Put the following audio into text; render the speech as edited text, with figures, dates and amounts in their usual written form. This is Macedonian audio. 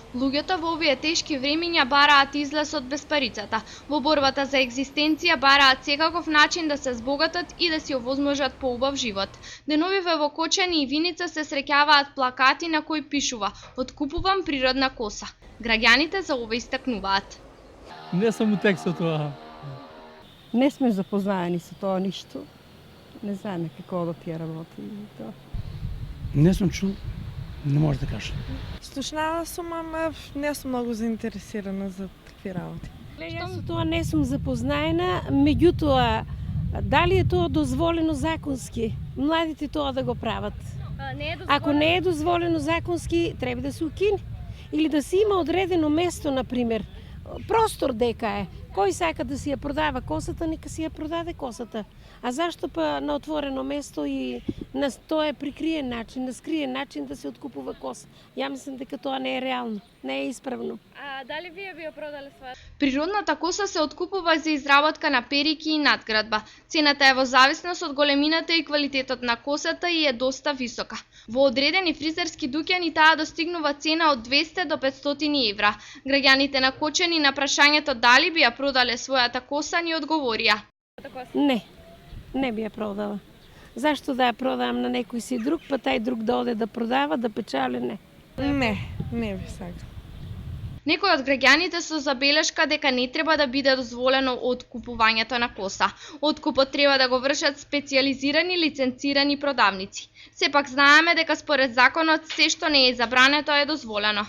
Луѓето во овие тешки времиња бараат излез од безпарицата. Во борбата за екзистенција бараат секаков начин да се збогатат и да си овозможат поубав живот. Деновиве во Кочани и Виница се среќаваат плакати на кои пишува: "Откупувам природна коса". Граѓаните за ова истакнуваат. Не сум у текстот тоа. Не сме запознаени со тоа ништо. Не знаеме како да тие работи и тоа. Не сум чул, не може да кажа. Слушнала сум, ама не сум многу заинтересирана за такви работи. Јас со тоа не сум запознаена, меѓутоа дали е тоа дозволено законски? Младите тоа да го прават. Ако не е дозволено законски, треба да се укине. Или да се има одредено место, например, простор дека е. Кој сака да си ја продава косата, нека си ја продаде косата. А зашто па на отворено место и на тоа е прикриен начин, на скриен начин да се откупува коса? Ја мислам дека тоа не е реално, не е исправно. А дали вие би ја продале своја? Природната коса се откупува за изработка на перики и надградба. Цената е во зависност од големината и квалитетот на косата и е доста висока. Во одредени фризерски дуќани таа достигнува цена од 200 до 500 евра. Граѓаните на Кочани на прашањето дали би ја продале својата коса ни одговорија: Не би ја продала. Зашто да ја продавам на некој си друг, па тај друг да оде да продава, да печали, не. Не би сакала. Некои од граѓаните со забелешка дека не треба да биде дозволено откупувањето на коса. Откупот треба да го вршат специјализирани лиценцирани продавници. Сепак знаеме дека според законот се што не е забрането е дозволено.